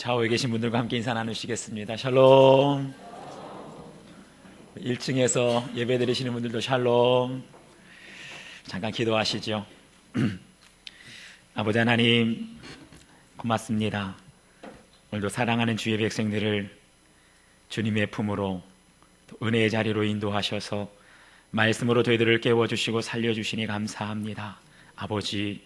좌우에 계신 분들과 함께 인사 나누시겠습니다. 샬롬. 1층에서 예배 드리시는 분들도 샬롬. 잠깐 기도하시죠. 아버지 하나님, 고맙습니다. 오늘도 사랑하는 주의 백성들을 주님의 품으로, 은혜의 자리로 인도하셔서 말씀으로 저희들을 깨워주시고 살려주시니 감사합니다. 아버지,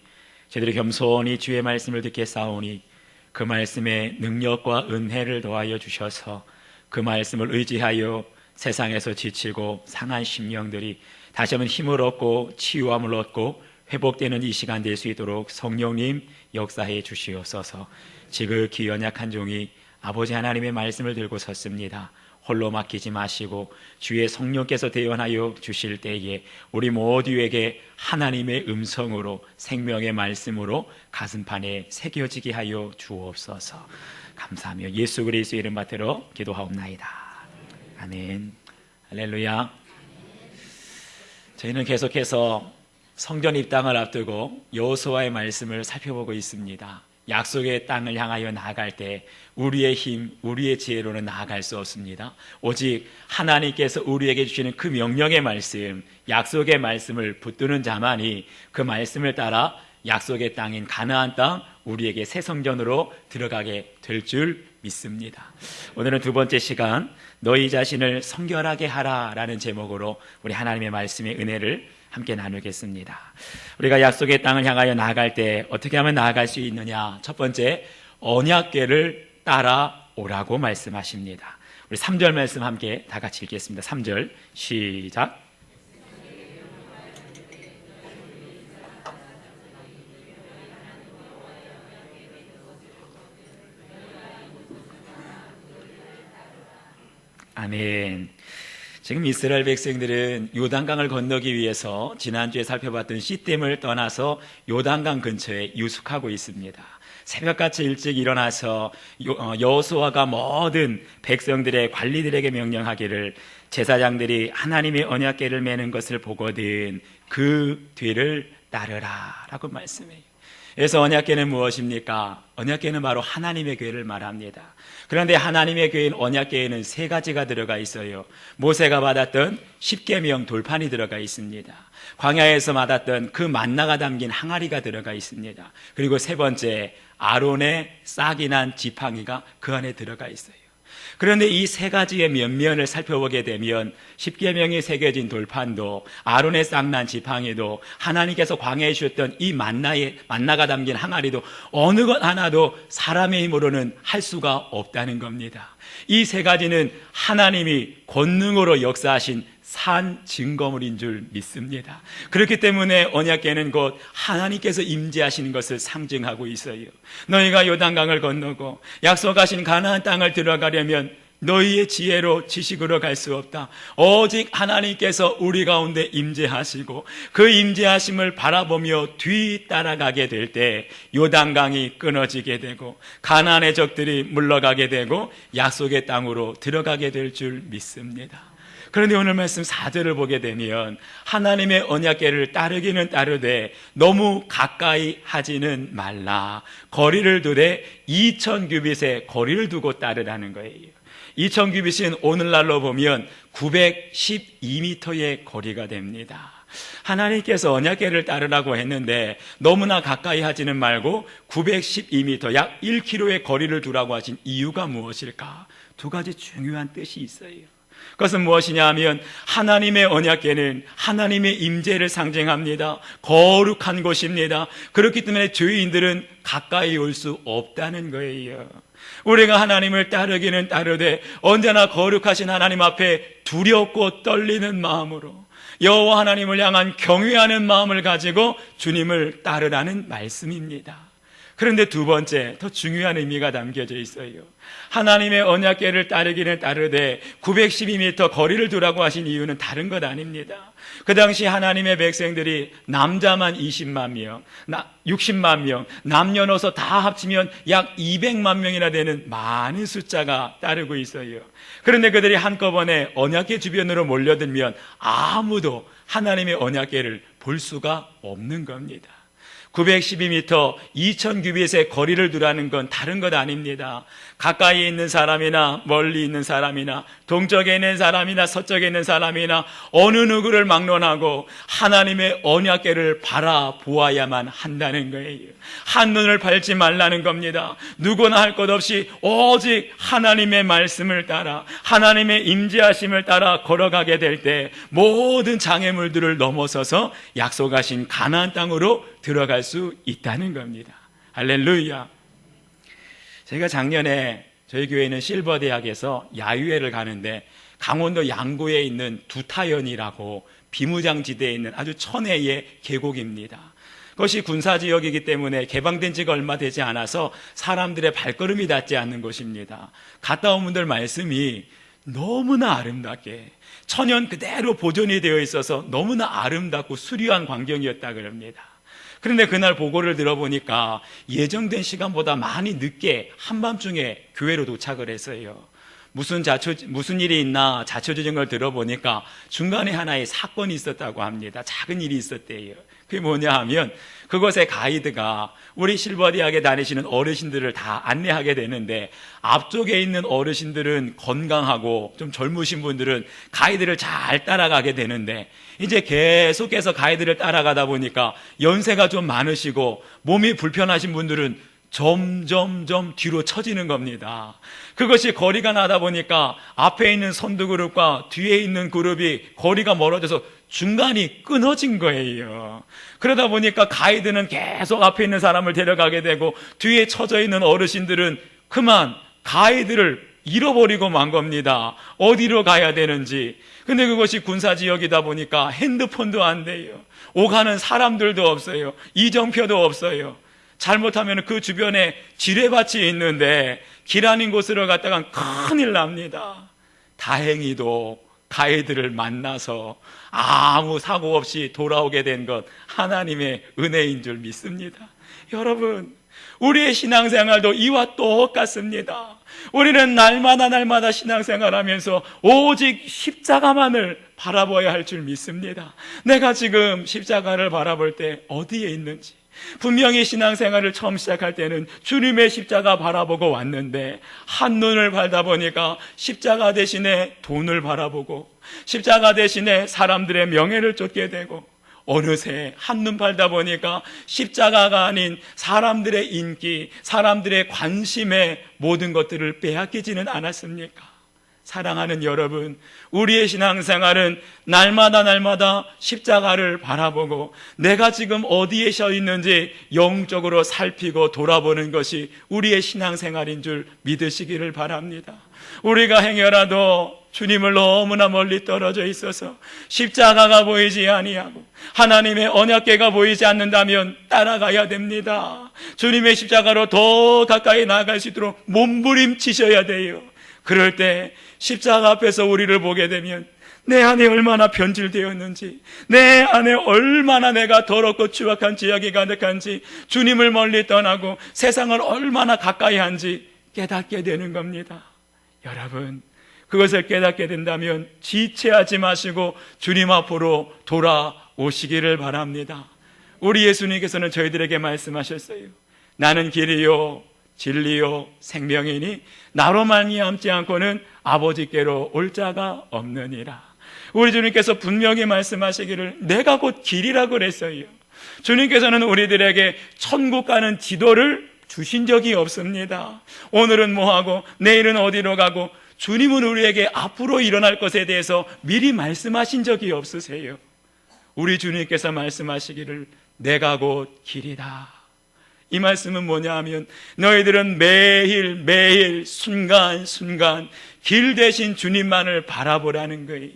저희들이 겸손히 주의 말씀을 듣겠사오니 그 말씀에 능력과 은혜를 더하여 주셔서 그 말씀을 의지하여 세상에서 지치고 상한 심령들이 다시 한번 힘을 얻고 치유함을 얻고 회복되는 이 시간 될 수 있도록 성령님 역사해 주시옵소서. 지극히 연약한 종이 아버지 하나님의 말씀을 들고 섰습니다. 홀로 맡기지 마시고 주의 성령께서 대언하여 주실 때에 우리 모두에게 하나님의 음성으로, 생명의 말씀으로 가슴판에 새겨지게 하여 주옵소서. 감사하며 예수 그리스도의 이름 받들어 기도하옵나이다. 아멘. 할렐루야. 저희는 계속해서 성전 입당을 앞두고 여호수아의 말씀을 살펴보고 있습니다. 약속의 땅을 향하여 나아갈 때 우리의 힘, 우리의 지혜로는 나아갈 수 없습니다. 오직 하나님께서 우리에게 주시는 그 명령의 말씀, 약속의 말씀을 붙드는 자만이 그 말씀을 따라 약속의 땅인 가나안 땅, 우리에게 새 성전으로 들어가게 될 줄 믿습니다. 오늘은 두 번째 시간, 너희 자신을 성결하게 하라 라는 제목으로 우리 하나님의 말씀의 은혜를 함께 나누겠습니다. 우리가 약속의 땅을 향하여 나아갈 때 어떻게 하면 나아갈 수 있느냐? 첫 번째, 언약궤를 따라오라고 말씀하십니다. 우리 3절 말씀 함께 다 같이 읽겠습니다. 3절 시작. 아멘. 지금 이스라엘 백성들은 요단강을 건너기 위해서 지난주에 살펴봤던 시딤을 떠나서 요단강 근처에 유숙하고 있습니다. 새벽같이 일찍 일어나서 여호수아가 모든 백성들의 관리들에게 명령하기를 제사장들이 하나님의 언약궤를 매는 것을 보거든 그 뒤를 따르라 라고 말씀해요. 그래서 언약궤는 무엇입니까? 언약궤는 바로 하나님의 궤를 말합니다. 그런데 하나님의 궤인 언약궤에는 세 가지가 들어가 있어요. 모세가 받았던 십계명 돌판이 들어가 있습니다. 광야에서 받았던 그 만나가 담긴 항아리가 들어가 있습니다. 그리고 세 번째, 아론의 싹이 난 지팡이가 그 안에 들어가 있어요. 그런데 이 세 가지의 면면을 살펴보게 되면 십계명이 새겨진 돌판도, 아론의 싹난 지팡이도, 하나님께서 광야에 주셨던 이 만나가 담긴 항아리도 어느 것 하나도 사람의 힘으로는 할 수가 없다는 겁니다. 이 세 가지는 하나님이 권능으로 역사하신 산 증거물인 줄 믿습니다. 그렇기 때문에 언약궤는 곧 하나님께서 임재하시는 것을 상징하고 있어요. 너희가 요단강을 건너고 약속하신 가나안 땅을 들어가려면 너희의 지혜로 지식으로 갈 수 없다. 오직 하나님께서 우리 가운데 임재하시고 그 임재하심을 바라보며 뒤따라가게 될 때 요단강이 끊어지게 되고 가나안의 적들이 물러가게 되고 약속의 땅으로 들어가게 될 줄 믿습니다. 그런데 오늘 말씀 4절을 보게 되면 하나님의 언약궤를 따르기는 따르되 너무 가까이 하지는 말라. 거리를 두되 2000규빗의 거리를 두고 따르라는 거예요. 2000규빗은 오늘날로 보면 912m의 거리가 됩니다. 하나님께서 언약궤를 따르라고 했는데 너무나 가까이 하지는 말고 912m, 약 1km의 거리를 두라고 하신 이유가 무엇일까? 두 가지 중요한 뜻이 있어요. 그것은 무엇이냐 하면 하나님의 언약궤는 하나님의 임재를 상징합니다. 거룩한 곳입니다. 그렇기 때문에 죄인들은 가까이 올 수 없다는 거예요. 우리가 하나님을 따르기는 따르되 언제나 거룩하신 하나님 앞에 두렵고 떨리는 마음으로 여호와 하나님을 향한 경외하는 마음을 가지고 주님을 따르라는 말씀입니다. 그런데 두 번째, 더 중요한 의미가 담겨져 있어요. 하나님의 언약궤를 따르기는 따르되 912m 거리를 두라고 하신 이유는 다른 것 아닙니다. 그 당시 하나님의 백성들이 남자만 20만 명, 60만 명, 남녀노소 다 합치면 약 200만 명이나 되는 많은 숫자가 따르고 있어요. 그런데 그들이 한꺼번에 언약궤 주변으로 몰려들면 아무도 하나님의 언약궤를 볼 수가 없는 겁니다. 912m 2000규빗의 거리를 두라는 건 다른 것 아닙니다. 가까이 있는 사람이나 멀리 있는 사람이나 동쪽에 있는 사람이나 서쪽에 있는 사람이나 어느 누구를 막론하고 하나님의 언약궤를 바라보아야만 한다는 거예요. 한눈을 팔지 말라는 겁니다. 누구나 할 것 없이 오직 하나님의 말씀을 따라 하나님의 임재하심을 따라 걸어가게 될 때 모든 장애물들을 넘어서서 약속하신 가나안 땅으로 들어갈 수 있다는 겁니다. 할렐루야. 제가 작년에 저희 교회는 실버대학에서 야유회를 가는데 강원도 양구에 있는 두타연이라고 비무장지대에 있는 아주 천혜의 계곡입니다. 그것이 군사지역이기 때문에 개방된 지가 얼마 되지 않아서 사람들의 발걸음이 닿지 않는 곳입니다. 갔다 온 분들 말씀이 너무나 아름답게 천연 그대로 보존이 되어 있어서 너무나 아름답고 수려한 광경이었다 그럽니다. 그런데 그날 보고를 들어보니까 예정된 시간보다 많이 늦게 한밤중에 교회로 도착을 했어요. 무슨 일이 있나 자초지종을 걸 들어보니까 중간에 하나의 사건이 있었다고 합니다. 작은 일이 있었대요. 그게 뭐냐 하면 그곳의 가이드가 우리 실버대학에 다니시는 어르신들을 다 안내하게 되는데 앞쪽에 있는 어르신들은 건강하고 좀 젊으신 분들은 가이드를 잘 따라가게 되는데 이제 계속해서 가이드를 따라가다 보니까 연세가 좀 많으시고 몸이 불편하신 분들은 점점점 뒤로 처지는 겁니다. 그것이 거리가 나다 보니까 앞에 있는 선두 그룹과 뒤에 있는 그룹이 거리가 멀어져서 중간이 끊어진 거예요. 그러다 보니까 가이드는 계속 앞에 있는 사람을 데려가게 되고 뒤에 처져 있는 어르신들은 그만 가이드를 잃어버리고 만 겁니다. 어디로 가야 되는지. 근데 그것이 군사지역이다 보니까 핸드폰도 안 돼요. 오가는 사람들도 없어요. 이정표도 없어요. 잘못하면 그 주변에 지뢰밭이 있는데 길 아닌 곳으로 갔다간 큰일 납니다. 다행히도 가이드를 만나서 아무 사고 없이 돌아오게 된 것 하나님의 은혜인 줄 믿습니다. 여러분, 우리의 신앙생활도 이와 똑같습니다. 우리는 날마다 신앙생활하면서 오직 십자가만을 바라봐야 할 줄 믿습니다. 내가 지금 십자가를 바라볼 때 어디에 있는지, 분명히 신앙생활을 처음 시작할 때는 주님의 십자가 바라보고 왔는데 한눈을 팔다 보니까 십자가 대신에 돈을 바라보고 십자가 대신에 사람들의 명예를 쫓게 되고 어느새 한눈 팔다 보니까 십자가가 아닌 사람들의 인기, 사람들의 관심에 모든 것들을 빼앗기지는 않았습니까? 사랑하는 여러분, 우리의 신앙생활은 날마다 십자가를 바라보고 내가 지금 어디에 서 있는지 영적으로 살피고 돌아보는 것이 우리의 신앙생활인 줄 믿으시기를 바랍니다. 우리가 행여라도 주님을 너무나 멀리 떨어져 있어서 십자가가 보이지 아니하고 하나님의 언약궤가 보이지 않는다면 따라가야 됩니다. 주님의 십자가로 더 가까이 나아갈 수 있도록 몸부림치셔야 돼요. 그럴 때 십자가 앞에서 우리를 보게 되면 내 안에 얼마나 변질되었는지, 내 안에 얼마나 내가 더럽고 추악한 죄악이 가득한지, 주님을 멀리 떠나고 세상을 얼마나 가까이 한지 깨닫게 되는 겁니다. 여러분, 그것을 깨닫게 된다면 지체하지 마시고 주님 앞으로 돌아오시기를 바랍니다. 우리 예수님께서는 저희들에게 말씀하셨어요. 나는 길이요 진리요 생명이니 나로 말미암지 않고는 아버지께로 올 자가 없느니라. 우리 주님께서 분명히 말씀하시기를 내가 곧 길이라고 그랬어요. 주님께서는 우리들에게 천국 가는 지도를 주신 적이 없습니다. 오늘은 뭐하고 내일은 어디로 가고 주님은 우리에게 앞으로 일어날 것에 대해서 미리 말씀하신 적이 없으세요. 우리 주님께서 말씀하시기를 내가 곧 길이다. 이 말씀은 뭐냐 하면 너희들은 매일 순간순간 길 대신 주님만을 바라보라는 거예요.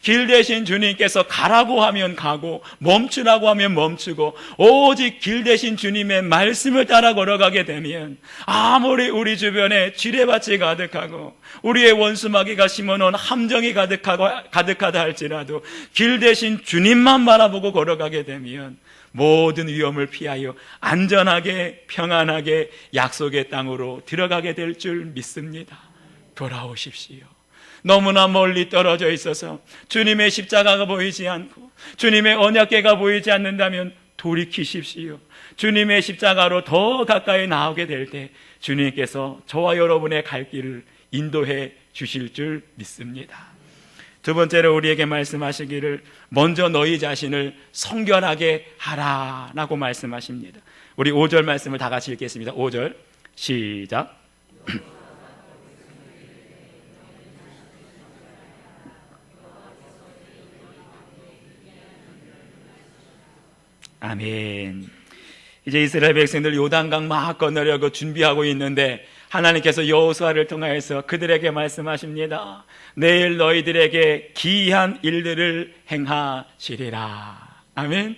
길 대신 주님께서 가라고 하면 가고 멈추라고 하면 멈추고 오직 길 대신 주님의 말씀을 따라 걸어가게 되면 아무리 우리 주변에 지뢰밭이 가득하고 우리의 원수마귀가 심어놓은 함정이 가득하다 할지라도 길 대신 주님만 바라보고 걸어가게 되면 모든 위험을 피하여 안전하게 평안하게 약속의 땅으로 들어가게 될 줄 믿습니다. 돌아오십시오. 너무나 멀리 떨어져 있어서 주님의 십자가가 보이지 않고 주님의 언약궤가 보이지 않는다면 돌이키십시오. 주님의 십자가로 더 가까이 나오게 될 때 주님께서 저와 여러분의 갈 길을 인도해 주실 줄 믿습니다. 두 번째로 우리에게 말씀하시기를 먼저 너희 자신을 성결하게 하라라고 말씀하십니다. 우리 5절 말씀을 다 같이 읽겠습니다. 5절 시작. 아멘. 이제 이스라엘 백성들 요단강 막 건너려고 준비하고 있는데 하나님께서 여호수아를 통하여서 그들에게 말씀하십니다. 내일 너희들에게 기이한 일들을 행하시리라. 아멘.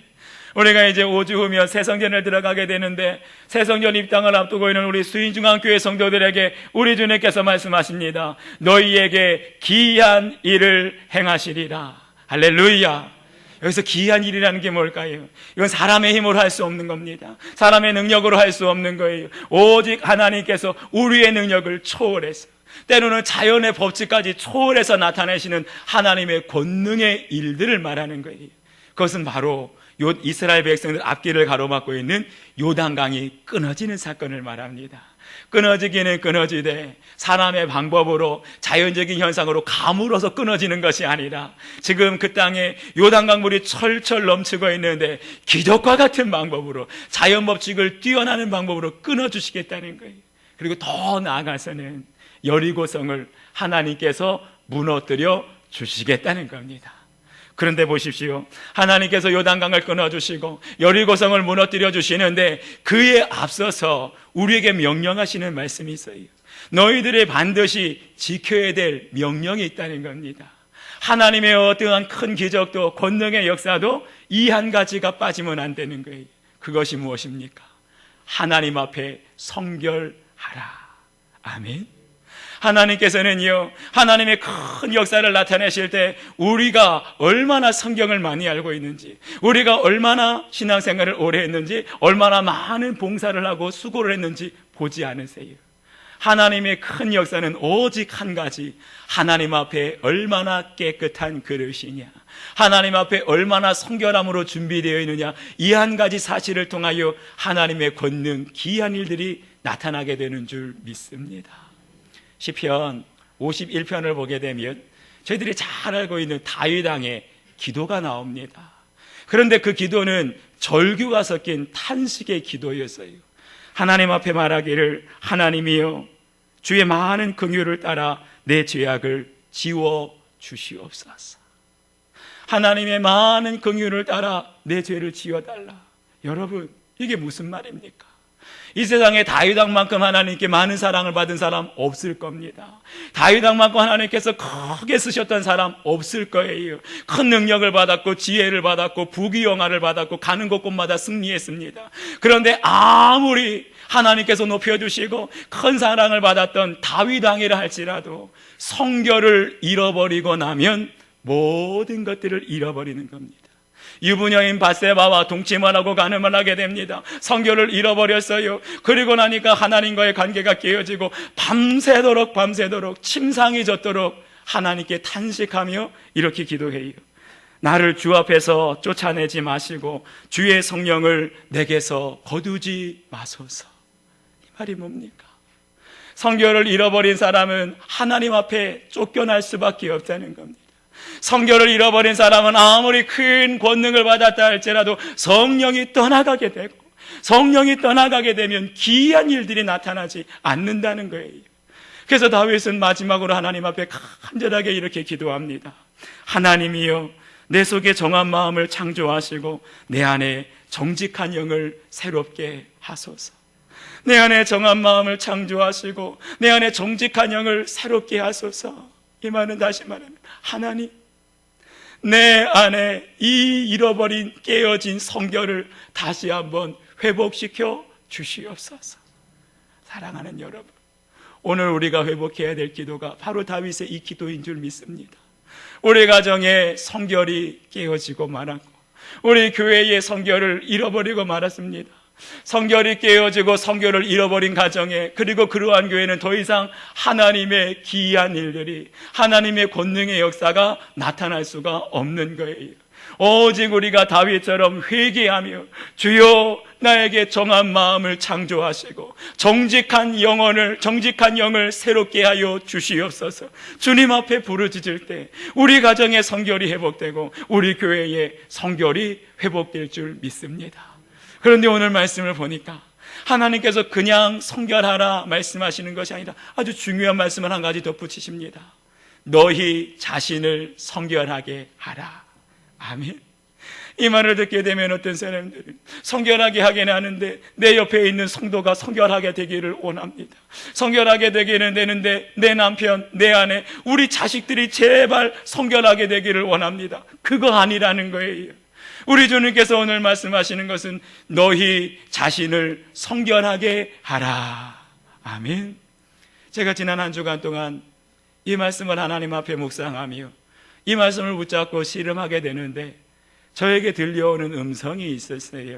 우리가 이제 5주 후면 새성전을 들어가게 되는데 새성전 입당을 앞두고 있는 우리 수인중앙교회 성도들에게 우리 주님께서 말씀하십니다. 너희에게 기이한 일을 행하시리라. 할렐루야. 여기서 기이한 일이라는 게 뭘까요? 이건 사람의 힘으로 할 수 없는 겁니다. 사람의 능력으로 할 수 없는 거예요. 오직 하나님께서 우리의 능력을 초월해서, 때로는 자연의 법칙까지 초월해서 나타내시는 하나님의 권능의 일들을 말하는 거예요. 그것은 바로 이스라엘 백성들 앞길을 가로막고 있는 요단강이 끊어지는 사건을 말합니다. 끊어지기는 끊어지되 사람의 방법으로 자연적인 현상으로 가물어서 끊어지는 것이 아니라 지금 그 땅에 요단강 물이 철철 넘치고 있는데 기적과 같은 방법으로, 자연 법칙을 뛰어나는 방법으로 끊어주시겠다는 거예요. 그리고 더 나아가서는 여리고성을 하나님께서 무너뜨려 주시겠다는 겁니다. 그런데 보십시오. 하나님께서 요단강을 끊어주시고 여리고성을 무너뜨려 주시는데 그에 앞서서 우리에게 명령하시는 말씀이 있어요. 너희들이 반드시 지켜야 될 명령이 있다는 겁니다. 하나님의 어떠한 큰 기적도 권능의 역사도 이 한 가지가 빠지면 안 되는 거예요. 그것이 무엇입니까? 하나님 앞에 성결하라. 아멘. 하나님께서는요, 하나님의 큰 역사를 나타내실 때 우리가 얼마나 성경을 많이 알고 있는지, 우리가 얼마나 신앙생활을 오래 했는지, 얼마나 많은 봉사를 하고 수고를 했는지 보지 않으세요. 하나님의 큰 역사는 오직 한 가지, 하나님 앞에 얼마나 깨끗한 그릇이냐, 하나님 앞에 얼마나 성결함으로 준비되어 있느냐, 이 한 가지 사실을 통하여 하나님의 권능, 기이한 일들이 나타나게 되는 줄 믿습니다. 시편 51편을 보게 되면 저희들이 잘 알고 있는 다윗 왕의 기도가 나옵니다. 그런데 그 기도는 절규가 섞인 탄식의 기도였어요. 하나님 앞에 말하기를 하나님이여 주의 많은 긍휼을 따라 내 죄악을 지워 주시옵소서. 하나님의 많은 긍휼을 따라 내 죄를 지워달라. 여러분, 이게 무슨 말입니까? 이 세상에 다윗 왕만큼 하나님께 많은 사랑을 받은 사람 없을 겁니다. 다윗 왕만큼 하나님께서 크게 쓰셨던 사람 없을 거예요. 큰 능력을 받았고 지혜를 받았고 부귀영화를 받았고 가는 곳곳마다 승리했습니다. 그런데 아무리 하나님께서 높여주시고 큰 사랑을 받았던 다윗 왕이라 할지라도 성결을 잃어버리고 나면 모든 것들을 잃어버리는 겁니다. 유부녀인 밧세바와 동침을 하고 간음을 하게 됩니다. 성결을 잃어버렸어요. 그리고 나니까 하나님과의 관계가 깨어지고 밤새도록 침상이 젖도록 하나님께 탄식하며 이렇게 기도해요. 나를 주 앞에서 쫓아내지 마시고 주의 성령을 내게서 거두지 마소서. 이 말이 뭡니까? 성결을 잃어버린 사람은 하나님 앞에 쫓겨날 수밖에 없다는 겁니다. 성결을 잃어버린 사람은 아무리 큰 권능을 받았다 할지라도 성령이 떠나가게 되고, 성령이 떠나가게 되면 기이한 일들이 나타나지 않는다는 거예요. 그래서 다윗은 마지막으로 하나님 앞에 간절하게 이렇게 기도합니다. 하나님이여 내 속에 정한 마음을 창조하시고 내 안에 정직한 영을 새롭게 하소서. 내 안에 정한 마음을 창조하시고 내 안에 정직한 영을 새롭게 하소서. 이 말은 다시 말하면 하나님, 내 안에 이 잃어버린 깨어진 성결을 다시 한번 회복시켜 주시옵소서. 사랑하는 여러분, 오늘 우리가 회복해야 될 기도가 바로 다윗의 이 기도인 줄 믿습니다. 우리 가정의 성결이 깨어지고 말았고 우리 교회의 성결을 잃어버리고 말았습니다. 성결이 깨어지고 성결을 잃어버린 가정에, 그리고 그러한 교회는 더 이상 하나님의 기이한 일들이, 하나님의 권능의 역사가 나타날 수가 없는 거예요. 오직 우리가 다윗처럼 회개하며 주여 나에게 정한 마음을 창조하시고 정직한 영을 새롭게 하여 주시옵소서. 주님 앞에 부르짖을 때 우리 가정의 성결이 회복되고 우리 교회의 성결이 회복될 줄 믿습니다. 그런데 오늘 말씀을 보니까 하나님께서 그냥 성결하라 말씀하시는 것이 아니라 아주 중요한 말씀을 한 가지 덧붙이십니다. 너희 자신을 성결하게 하라. 아멘. 이 말을 듣게 되면 어떤 사람들은 성결하게 하기는 하는데 내 옆에 있는 성도가 성결하게 되기를 원합니다. 성결하게 되기는 되는데 내 남편, 내 아내, 우리 자식들이 제발 성결하게 되기를 원합니다. 그거 아니라는 거예요. 우리 주님께서 오늘 말씀하시는 것은 너희 자신을 성결하게 하라. 아멘. 제가 지난 한 주간 동안 이 말씀을 하나님 앞에 묵상하며 이 말씀을 붙잡고 씨름하게 되는데 저에게 들려오는 음성이 있었어요.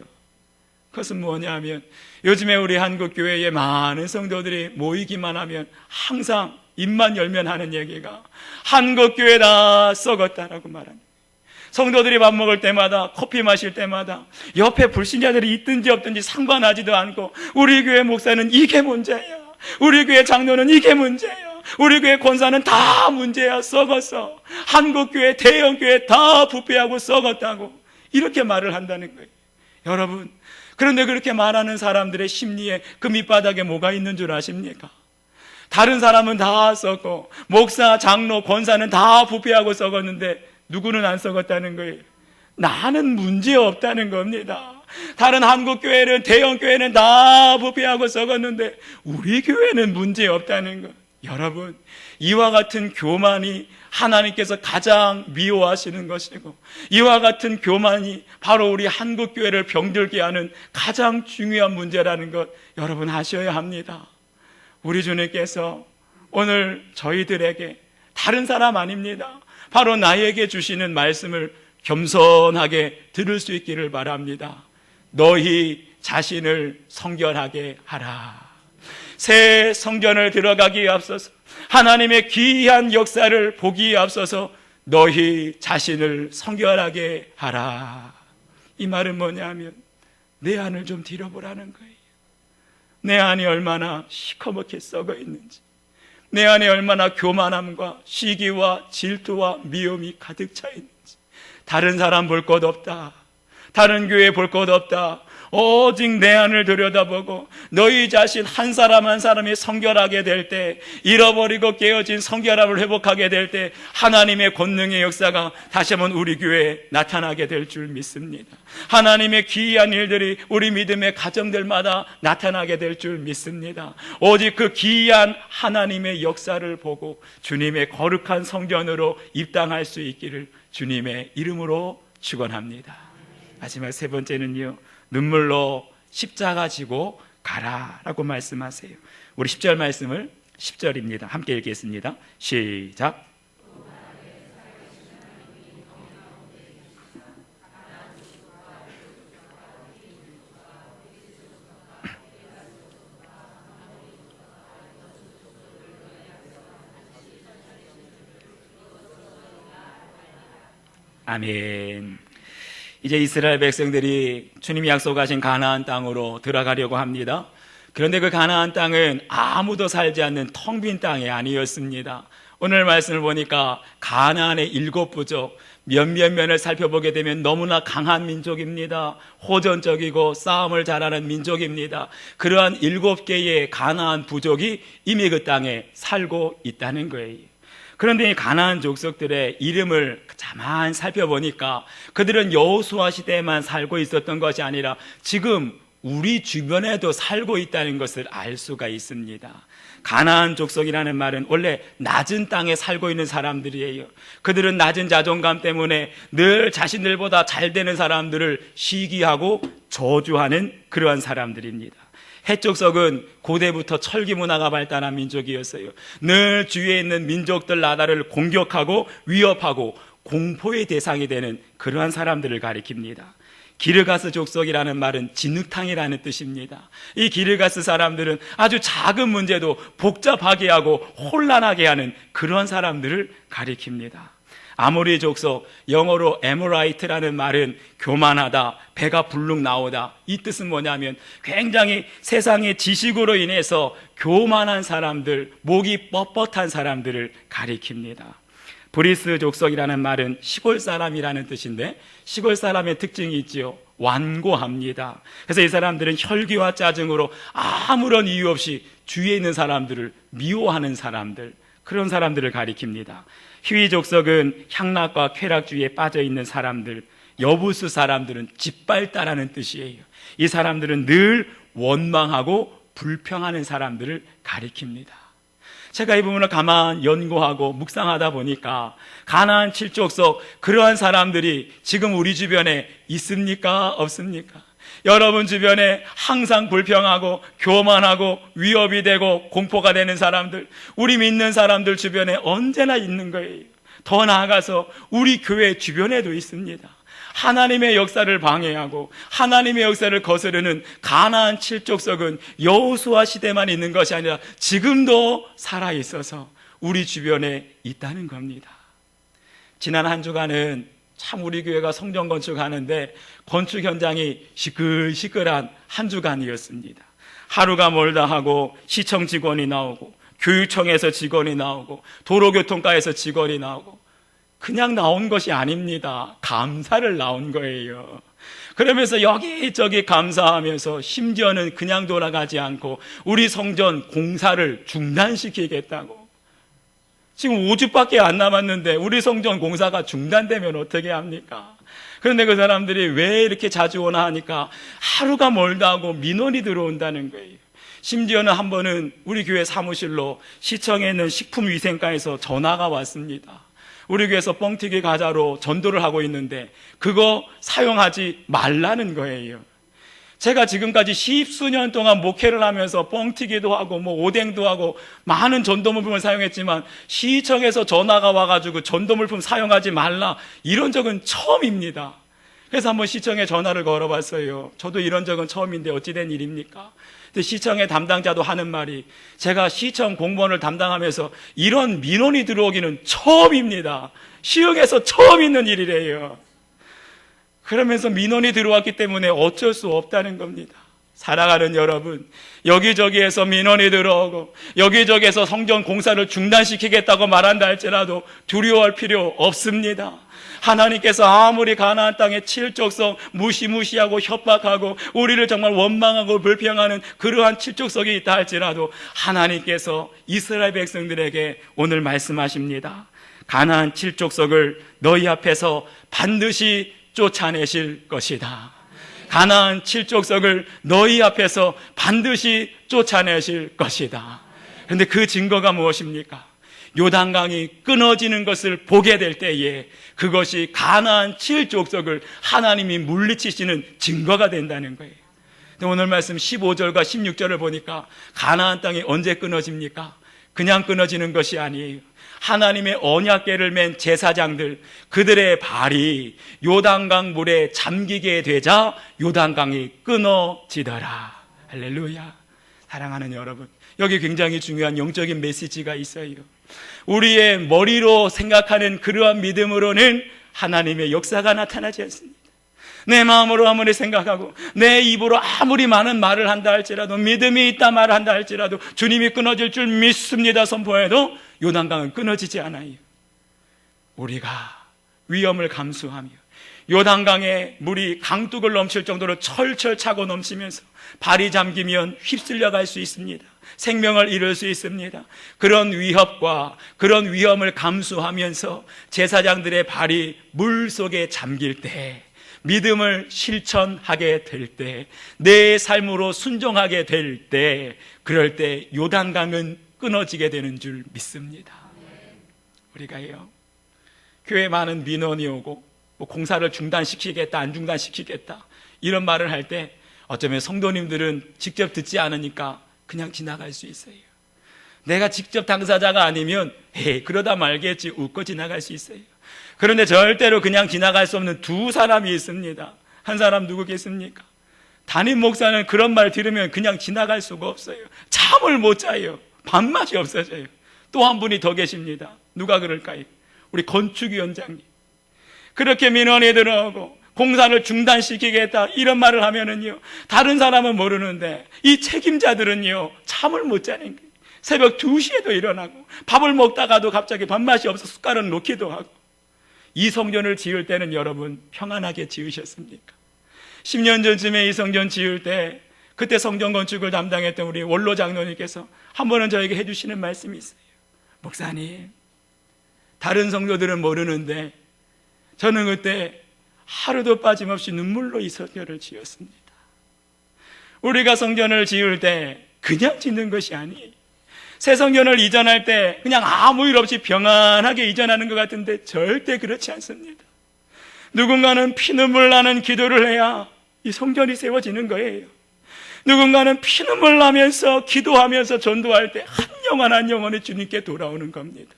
그것은 뭐냐면 요즘에 우리 한국교회에 많은 성도들이 모이기만 하면 항상 입만 열면 하는 얘기가 한국교회 다 썩었다라고 말합니다. 성도들이 밥 먹을 때마다 커피 마실 때마다 옆에 불신자들이 있든지 없든지 상관하지도 않고 우리 교회 목사는 이게 문제야, 우리 교회 장로는 이게 문제야, 우리 교회 권사는 다 문제야, 썩었어, 한국교회 대형교회 다 부패하고 썩었다고 이렇게 말을 한다는 거예요. 여러분, 그런데 그렇게 말하는 사람들의 심리에 그 밑바닥에 뭐가 있는 줄 아십니까? 다른 사람은 다 썩고 목사, 장로, 권사는 다 부패하고 썩었는데 누구는 안 썩었다는 거예요. 나는 문제 없다는 겁니다. 다른 한국교회는 대형교회는 다 부패하고 썩었는데 우리 교회는 문제 없다는 거. 여러분, 이와 같은 교만이 하나님께서 가장 미워하시는 것이고 이와 같은 교만이 바로 우리 한국교회를 병들게 하는 가장 중요한 문제라는 것 여러분 아셔야 합니다. 우리 주님께서 오늘 저희들에게 다른 사람 아닙니다. 바로 나에게 주시는 말씀을 겸손하게 들을 수 있기를 바랍니다. 너희 자신을 성결하게 하라. 새 성전을 들어가기에 앞서서 하나님의 귀한 역사를 보기에 앞서서 너희 자신을 성결하게 하라. 이 말은 뭐냐면 내 안을 좀 뒤려보라는 거예요. 내 안이 얼마나 시커멓게 썩어 있는지, 내 안에 얼마나 교만함과 시기와 질투와 미움이 가득 차 있는지. 다른 사람 볼 것 없다, 다른 교회 볼 것 없다. 오직 내 안을 들여다보고 너희 자신 한 사람 한 사람이 성결하게 될 때, 잃어버리고 깨어진 성결함을 회복하게 될 때 하나님의 권능의 역사가 다시 한번 우리 교회에 나타나게 될 줄 믿습니다. 하나님의 기이한 일들이 우리 믿음의 가정들마다 나타나게 될 줄 믿습니다. 오직 그 기이한 하나님의 역사를 보고 주님의 거룩한 성전으로 입당할 수 있기를 주님의 이름으로 축원합니다. 마지막 세 번째는요, 눈물로 십자가 지고 가라라고 말씀하세요. 우리 10절 말씀을 10절입니다. 함께 읽겠습니다. 시작. 아멘. 이제 이스라엘 백성들이 주님이 약속하신 가나안 땅으로 들어가려고 합니다. 그런데 그 가나안 땅은 아무도 살지 않는 텅 빈 땅이 아니었습니다. 오늘 말씀을 보니까 가나안의 7부족 몇몇 면을 살펴보게 되면 너무나 강한 민족입니다. 호전적이고 싸움을 잘하는 민족입니다. 그러한 7개의 가나안 부족이 이미 그 땅에 살고 있다는 거예요. 그런데 이 가나안 족속들의 이름을 가만 살펴보니까 그들은 여호수아 시대에만 살고 있었던 것이 아니라 지금 우리 주변에도 살고 있다는 것을 알 수가 있습니다. 가나안 족속이라는 말은 원래 낮은 땅에 살고 있는 사람들이에요. 그들은 낮은 자존감 때문에 늘 자신들보다 잘 되는 사람들을 시기하고 저주하는 그러한 사람들입니다. 해족속은 고대부터 철기 문화가 발달한 민족이었어요. 늘 주위에 있는 민족들 나라를 공격하고 위협하고 공포의 대상이 되는 그러한 사람들을 가리킵니다. 기르가스 족속이라는 말은 진흙탕이라는 뜻입니다. 이 기르가스 사람들은 아주 작은 문제도 복잡하게 하고 혼란하게 하는 그런 사람들을 가리킵니다. 아모리 족속, 영어로 에모라이트라는 말은 교만하다, 배가 불룩 나오다. 이 뜻은 뭐냐면 굉장히 세상의 지식으로 인해서 교만한 사람들, 목이 뻣뻣한 사람들을 가리킵니다. 브리스 족속이라는 말은 시골 사람이라는 뜻인데, 시골 사람의 특징이 있지요. 완고합니다. 그래서 이 사람들은 혈기와 짜증으로 아무런 이유 없이 주위에 있는 사람들을 미워하는 사람들, 그런 사람들을 가리킵니다. 히위 족속은 향락과 쾌락주의에 빠져 있는 사람들, 여부수 사람들은 짓밟다라는 뜻이에요. 이 사람들은 늘 원망하고 불평하는 사람들을 가리킵니다. 제가 이 부분을 가만 연구하고 묵상하다 보니까 가나안 7족속 그러한 사람들이 지금 우리 주변에 있습니까? 없습니까? 여러분 주변에 항상 불평하고 교만하고 위협이 되고 공포가 되는 사람들, 우리 믿는 사람들 주변에 언제나 있는 거예요. 더 나아가서 우리 교회 주변에도 있습니다. 하나님의 역사를 방해하고 하나님의 역사를 거스르는 가나안 7족속은 여호수아 시대만 있는 것이 아니라 지금도 살아있어서 우리 주변에 있다는 겁니다. 지난 한 주간은 참 우리 교회가 성전 건축하는데 건축 현장이 시끌시끌한 한 주간이었습니다. 하루가 멀다 하고 시청 직원이 나오고 교육청에서 직원이 나오고 도로교통과에서 직원이 나오고, 그냥 나온 것이 아닙니다. 감사를 나온 거예요. 그러면서 여기저기 감사하면서 심지어는 그냥 돌아가지 않고 우리 성전 공사를 중단시키겠다고. 지금 5주밖에 안 남았는데 우리 성전 공사가 중단되면 어떻게 합니까? 그런데 그 사람들이 왜 이렇게 자주 오나 하니까 하루가 멀다 하고 민원이 들어온다는 거예요. 심지어는 한 번은 우리 교회 사무실로 시청에 있는 식품위생과에서 전화가 왔습니다. 우리 교회에서 뻥튀기 과자로 전도를 하고 있는데 그거 사용하지 말라는 거예요. 제가 지금까지 십수년 동안 목회를 하면서 뻥튀기도 하고 오뎅도 하고 많은 전도물품을 사용했지만 시청에서 전화가 와가지고 전도물품 사용하지 말라, 이런 적은 처음입니다. 그래서 한번 시청에 전화를 걸어봤어요. 저도 이런 적은 처음인데 어찌된 일입니까? 근데 시청의 담당자도 하는 말이, 제가 시청 공무원을 담당하면서 이런 민원이 들어오기는 처음입니다. 시흥에서 처음 있는 일이래요. 그러면서 민원이 들어왔기 때문에 어쩔 수 없다는 겁니다. 사랑하는 여러분, 여기저기에서 민원이 들어오고 여기저기에서 성전 공사를 중단시키겠다고 말한다 할지라도 두려워할 필요 없습니다. 하나님께서 아무리 가나안 땅의 7족속 무시무시하고 협박하고 우리를 정말 원망하고 불평하는 그러한 7족속이 있다 할지라도 하나님께서 이스라엘 백성들에게 오늘 말씀하십니다. 가나안 7족속을 너희 앞에서 반드시 쫓아내실 것이다. 가나안 7족속을 너희 앞에서 반드시 쫓아내실 것이다. 그런데 그 증거가 무엇입니까? 요단강이 끊어지는 것을 보게 될 때에 그것이 가나안 7족속을 하나님이 물리치시는 증거가 된다는 거예요. 근데 오늘 말씀 15절과 16절을 보니까 가나안 땅이 언제 끊어집니까? 그냥 끊어지는 것이 아니에요. 하나님의 언약궤를 맨 제사장들, 그들의 발이 요단강 물에 잠기게 되자 요단강이 끊어지더라. 할렐루야. 사랑하는 여러분, 여기 굉장히 중요한 영적인 메시지가 있어요. 우리의 머리로 생각하는 그러한 믿음으로는 하나님의 역사가 나타나지 않습니다. 내 마음으로 아무리 생각하고 내 입으로 아무리 많은 말을 한다 할지라도, 믿음이 있다 말을 한다 할지라도, 주님이 끊어질 줄 믿습니다 선포해도 요단강은 끊어지지 않아요. 우리가 위험을 감수하며 요단강에 물이 강둑을 넘칠 정도로 철철 차고 넘치면서 발이 잠기면 휩쓸려 갈 수 있습니다. 생명을 잃을 수 있습니다. 그런 위협과 그런 위험을 감수하면서 제사장들의 발이 물 속에 잠길 때, 믿음을 실천하게 될 때, 내 삶으로 순종하게 될 때, 그럴 때 요단강은 끊어지게 되는 줄 믿습니다. 우리가요, 교회에 많은 민원이 오고 공사를 중단시키겠다 안 중단시키겠다 이런 말을 할 때 어쩌면 성도님들은 직접 듣지 않으니까 그냥 지나갈 수 있어요. 내가 직접 당사자가 아니면 그러다 말겠지 웃고 지나갈 수 있어요. 그런데 절대로 그냥 지나갈 수 없는 두 사람이 있습니다. 한 사람 누구겠습니까? 담임 목사는 그런 말 들으면 그냥 지나갈 수가 없어요. 잠을 못 자요. 밥맛이 없어져요. 또 한 분이 더 계십니다. 누가 그럴까요? 우리 건축위원장님, 그렇게 민원이 들어오고 공사를 중단시키겠다 이런 말을 하면은요, 다른 사람은 모르는데 이 책임자들은요 잠을 못 자는 거예요. 새벽 2시에도 일어나고 밥을 먹다가도 갑자기 밥맛이 없어 숟가락 놓기도 하고. 이 성전을 지을 때는 여러분 평안하게 지으셨습니까? 10년 전쯤에 이 성전 지을 때 그때 성전 건축을 담당했던 우리 원로 장로님께서 한 번은 저에게 해주시는 말씀이 있어요. 목사님, 다른 성도들은 모르는데 저는 그때 하루도 빠짐없이 눈물로 이 성전을 지었습니다. 우리가 성전을 지을 때 그냥 짓는 것이 아니에요. 새 성전을 이전할 때 그냥 아무 일 없이 평안하게 이전하는 것 같은데 절대 그렇지 않습니다. 누군가는 피눈물 나는 기도를 해야 이 성전이 세워지는 거예요. 누군가는 피눈물 나면서 기도하면서 전도할 때 한 영혼이 주님께 돌아오는 겁니다.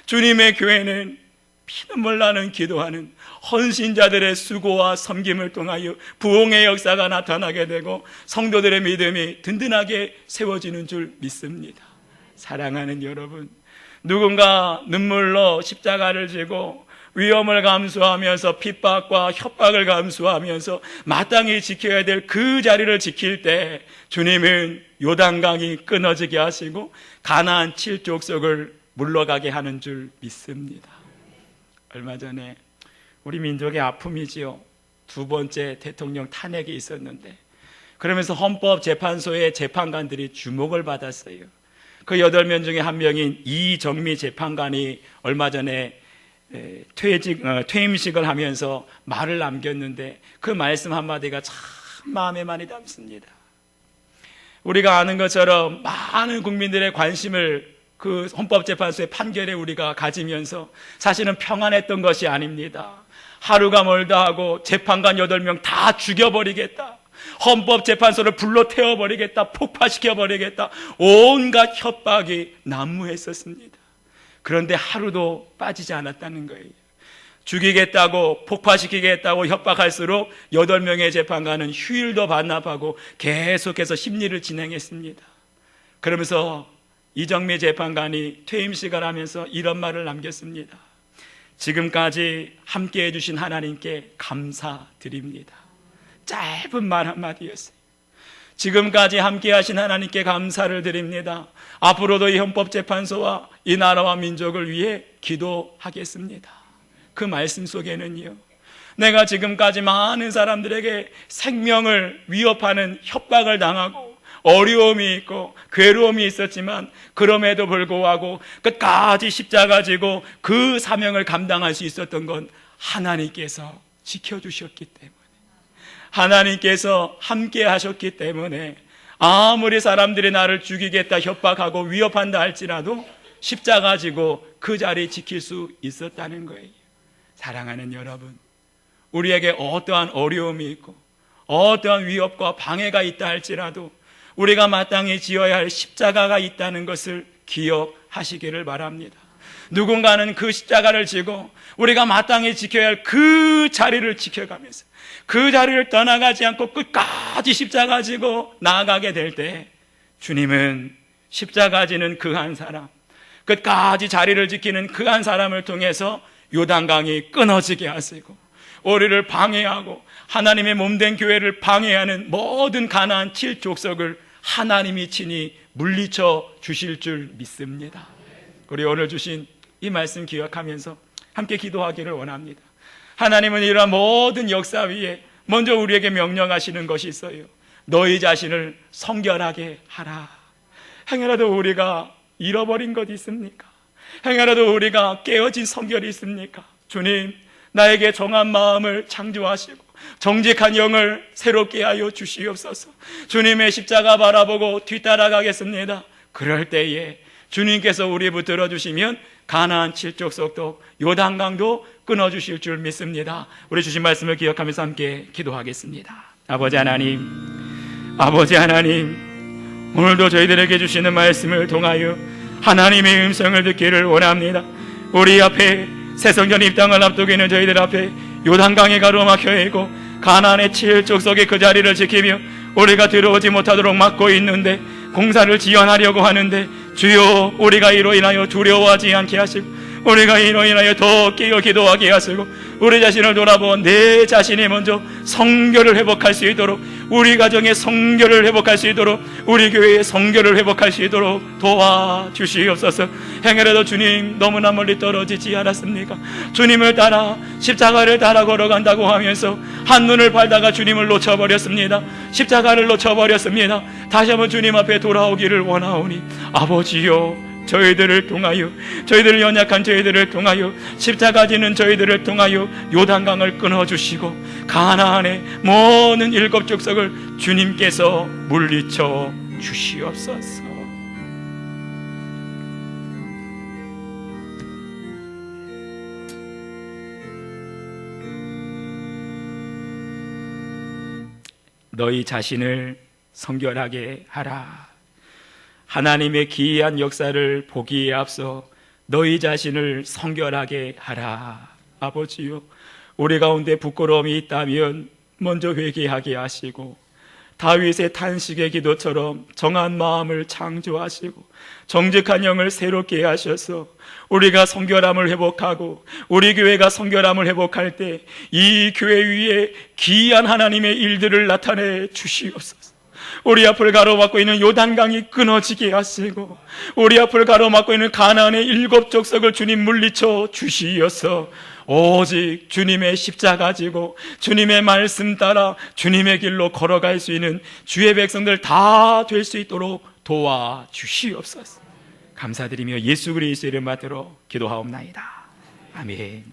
주님의 교회는 피눈물 나는 기도하는 헌신자들의 수고와 섬김을 통하여 부흥의 역사가 나타나게 되고 성도들의 믿음이 든든하게 세워지는 줄 믿습니다. 사랑하는 여러분, 누군가 눈물로 십자가를 지고 위험을 감수하면서 핍박과 협박을 감수하면서 마땅히 지켜야 될 그 자리를 지킬 때 주님은 요단강이 끊어지게 하시고 가나안 7족속을 물러가게 하는 줄 믿습니다. 얼마 전에 우리 민족의 아픔이지요. 2번째 대통령 탄핵이 있었는데 그러면서 헌법재판소의 재판관들이 주목을 받았어요. 그 8명 중에 한 명인 이정미 재판관이 얼마 전에 퇴임식을 하면서 말을 남겼는데 그 말씀 한마디가 참 마음에 많이 담습니다. 우리가 아는 것처럼 많은 국민들의 관심을 그 헌법재판소의 판결에 우리가 가지면서 사실은 평안했던 것이 아닙니다. 하루가 멀다 하고 재판관 8명 다 죽여버리겠다, 헌법재판소를 불러 태워버리겠다, 폭파시켜버리겠다, 온갖 협박이 난무했었습니다. 그런데 하루도 빠지지 않았다는 거예요. 죽이겠다고 폭파시키겠다고 협박할수록 8명의 재판관은 휴일도 반납하고 계속해서 심리를 진행했습니다. 그러면서 이정미 재판관이 퇴임식을 하면서 이런 말을 남겼습니다. 지금까지 함께해 주신 하나님께 감사드립니다. 짧은 말 한마디였어요. 지금까지 함께 하신 하나님께 감사를 드립니다. 앞으로도 이 헌법재판소와 이 나라와 민족을 위해 기도하겠습니다. 그 말씀 속에는요, 내가 지금까지 많은 사람들에게 생명을 위협하는 협박을 당하고 어려움이 있고 괴로움이 있었지만 그럼에도 불구하고 끝까지 십자가 지고 그 사명을 감당할 수 있었던 건 하나님께서 지켜주셨기 때문에, 하나님께서 함께 하셨기 때문에 아무리 사람들이 나를 죽이겠다 협박하고 위협한다 할지라도 십자가 지고 그 자리 지킬 수 있었다는 거예요. 사랑하는 여러분, 우리에게 어떠한 어려움이 있고 어떠한 위협과 방해가 있다 할지라도 우리가 마땅히 지어야 할 십자가가 있다는 것을 기억하시기를 바랍니다. 누군가는 그 십자가를 지고 우리가 마땅히 지켜야 할 그 자리를 지켜가면서 그 자리를 떠나가지 않고 끝까지 십자가 지고 나아가게 될 때 주님은 십자가 지는 그 한 사람, 끝까지 자리를 지키는 그 한 사람을 통해서 요단강이 끊어지게 하시고 우리를 방해하고 하나님의 몸된 교회를 방해하는 모든 가나안 7족속을 하나님이 친히 물리쳐 주실 줄 믿습니다. 우리 오늘 주신 이 말씀 기억하면서 함께 기도하기를 원합니다. 하나님은 이러한 모든 역사 위에 먼저 우리에게 명령하시는 것이 있어요. 너희 자신을 성결하게 하라. 행여라도 우리가 잃어버린 것 있습니까? 행여라도 우리가 깨어진 성결이 있습니까? 주님, 나에게 정한 마음을 창조하시고 정직한 영을 새롭게 하여 주시옵소서. 주님의 십자가 바라보고 뒤따라가겠습니다. 그럴 때에 주님께서 우리 붙들어 주시면 가나안 7족속도 요단강도 끊어주실 줄 믿습니다. 우리 주신 말씀을 기억하면서 함께 기도하겠습니다. 아버지 하나님, 오늘도 저희들에게 주시는 말씀을 통하여 하나님의 음성을 듣기를 원합니다. 우리 앞에 새 성전 입당을 앞두고 있는 저희들 앞에 요단강이 가로막혀 있고 가나안의 7족속의 그 자리를 지키며 우리가 들어오지 못하도록 막고 있는데 공사를 지연하려고 하는데 주여, 우리가 이로 인하여 두려워하지 않게 하시고 우리가 이로 인하여 더 깨어 기도하게 하시고 우리 자신을 돌아본 내 자신이 먼저 성결을 회복할 수 있도록, 우리 가정의 성결을 회복할 수 있도록, 우리 교회의 성결을 회복할 수 있도록 도와주시옵소서. 행여라도 주님 너무나 멀리 떨어지지 않았습니까? 주님을 따라 십자가를 따라 걸어간다고 하면서 한눈을 팔다가 주님을 놓쳐버렸습니다. 십자가를 놓쳐버렸습니다. 다시 한번 주님 앞에 돌아오기를 원하오니 아버지요, 저희들을 통하여, 저희들 연약한 저희들을 통하여, 십자가 지는 저희들을 통하여 요단강을 끊어주시고 가나안의 모든 일곱 족속을 주님께서 물리쳐 주시옵소서. 너희 자신을 성결하게 하라. 하나님의 기이한 역사를 보기에 앞서 너희 자신을 성결하게 하라. 아버지요, 우리 가운데 부끄러움이 있다면 먼저 회개하게 하시고 다윗의 탄식의 기도처럼 정한 마음을 창조하시고 정직한 영을 새롭게 하셔서 우리가 성결함을 회복하고 우리 교회가 성결함을 회복할 때 이 교회 위에 기이한 하나님의 일들을 나타내 주시옵소서. 우리 앞을 가로막고 있는 요단강이 끊어지게 하시고 우리 앞을 가로막고 있는 가나안의 일곱 족속을 주님 물리쳐 주시어서 오직 주님의 십자가 지고 주님의 말씀 따라 주님의 길로 걸어갈 수 있는 주의 백성들 다 될 수 있도록 도와주시옵소서. 감사드리며 예수 그리스도의 이름 받들어 기도하옵나이다. 아멘.